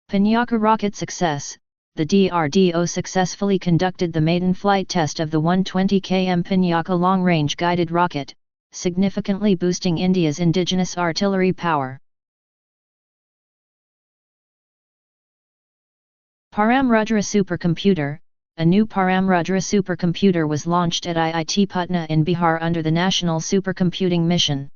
Pinaka rocket success. The DRDO successfully conducted the maiden flight test of the 120 km Pinaka long-range guided rocket, significantly boosting India's indigenous artillery power. Paramrudra supercomputer. A new Paramrudra supercomputer was launched at IIT Patna in Bihar under the National Supercomputing Mission.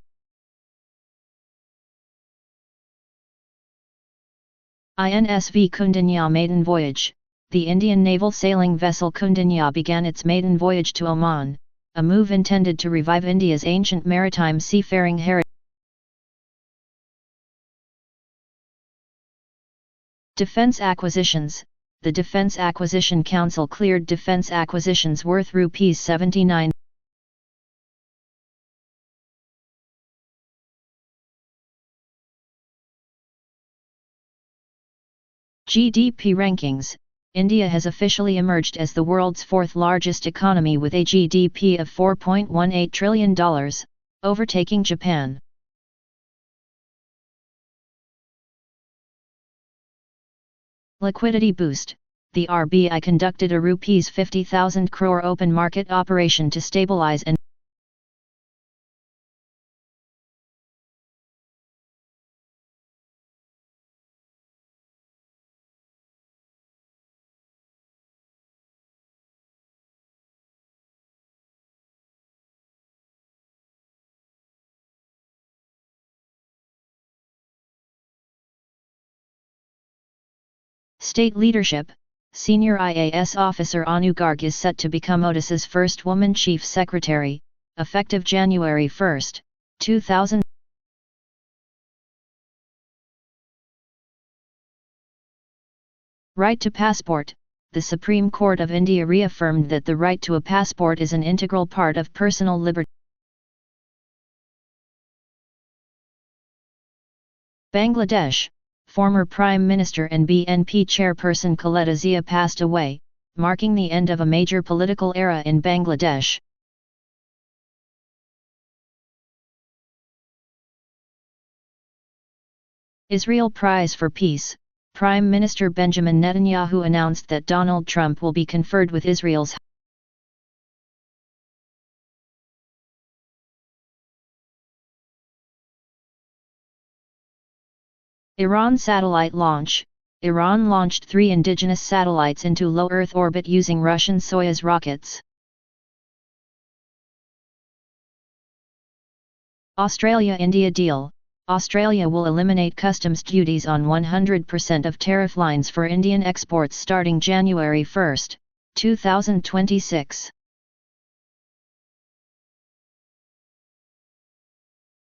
INSV Kundanya maiden voyage. The Indian naval sailing vessel Kundanya began its maiden voyage to Oman, a move intended to revive India's ancient maritime seafaring heritage. Defence acquisitions. The Defence Acquisition Council cleared defence acquisitions worth Rs 79 GDP rankings. India has officially emerged as the world's fourth largest economy with a GDP of $4.18 trillion, overtaking Japan. Liquidity boost. The RBI conducted a Rs 50,000 crore open market operation to stabilize and State leadership. Senior IAS officer Anu Garg is set to become Odisha's first woman chief secretary, effective January 1, 2000. Right to passport. The Supreme Court of India reaffirmed that the right to a passport is an integral part of personal liberty. Bangladesh. Former Prime Minister and BNP chairperson Khaleda Zia passed away, marking the end of a major political era in Bangladesh. Israel Prize for Peace. Prime Minister Benjamin Netanyahu announced that Donald Trump will be conferred with Israel's Iran satellite launch. Iran launched 3 indigenous satellites into low Earth orbit using Russian Soyuz rockets. Australia-India deal. Australia will eliminate customs duties on 100% of tariff lines for Indian exports starting January 1, 2026.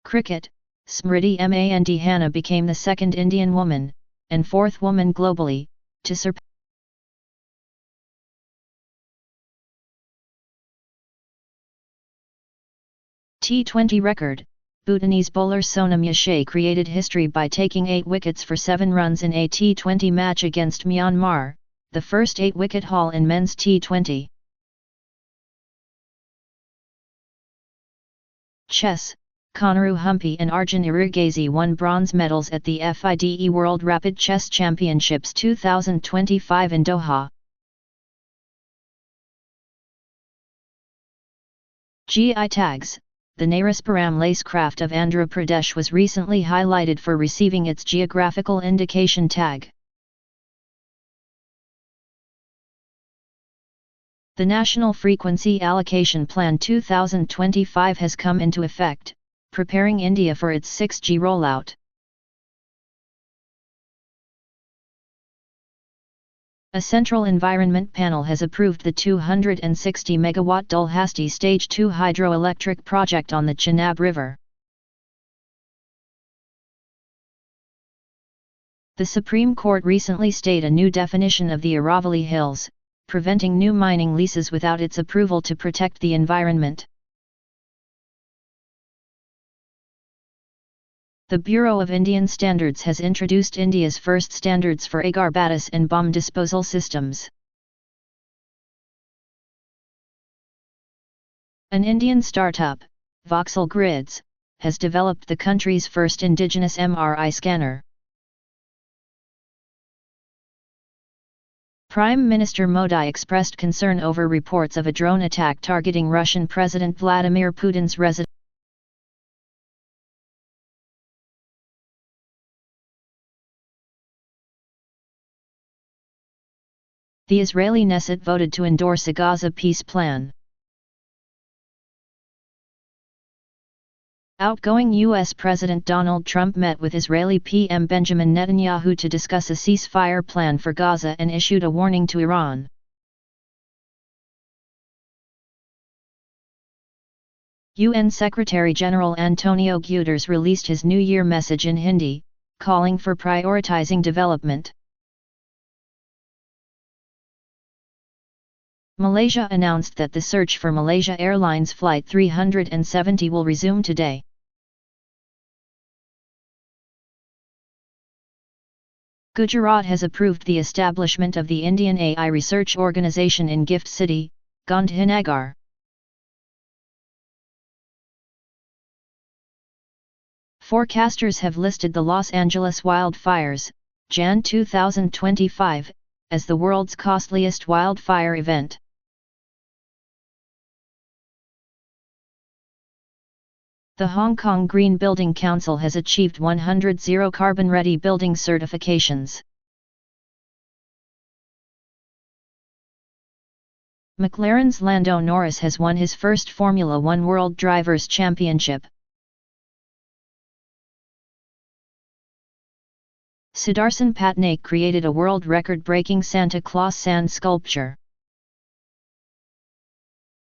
Cricket. Smriti Mandhana became the second Indian woman, and fourth woman globally, to surpass T20 record. Bhutanese bowler Sonam Yashay created history by taking 8 wickets for 7 runs in a T20 match against Myanmar, the first 8-wicket haul in men's T20. Chess. Koneru Humpy and Arjun Irugase won bronze medals at the FIDE World Rapid Chess Championships 2025 in Doha. GI tags. The Naresparam lacecraft of Andhra Pradesh was recently highlighted for receiving its geographical indication tag. The National Frequency Allocation Plan 2025 has come into effect, preparing India for its 6G rollout. A Central Environment Panel has approved the 260 MW Dulhasti Stage 2 hydroelectric project on the Chenab River. The Supreme Court recently stayed a new definition of the Aravalli Hills, preventing new mining leases without its approval to protect the environment. The Bureau of Indian Standards has introduced India's first standards for agar-battis and bomb disposal systems. An Indian startup, Voxel Grids, has developed the country's first indigenous MRI scanner. Prime Minister Modi expressed concern over reports of a drone attack targeting Russian President Vladimir Putin's residence. The Israeli Knesset voted to endorse a Gaza peace plan. Outgoing U.S. President Donald Trump met with Israeli PM Benjamin Netanyahu to discuss a ceasefire plan for Gaza and issued a warning to Iran. UN Secretary-General Antonio Guterres released his New Year message in Hindi, calling for prioritizing development. Malaysia announced that the search for Malaysia Airlines Flight 370 will resume today. Gujarat has approved the establishment of the Indian AI Research Organisation in Gift City, Gandhinagar. Forecasters have listed the Los Angeles wildfires, Jan 2025, as the world's costliest wildfire event. The Hong Kong Green Building Council has achieved 100 zero-carbon-ready building certifications. McLaren's Lando Norris has won his first Formula One World Drivers' Championship. Sudarshan Patnaik created a world record-breaking Santa Claus sand sculpture.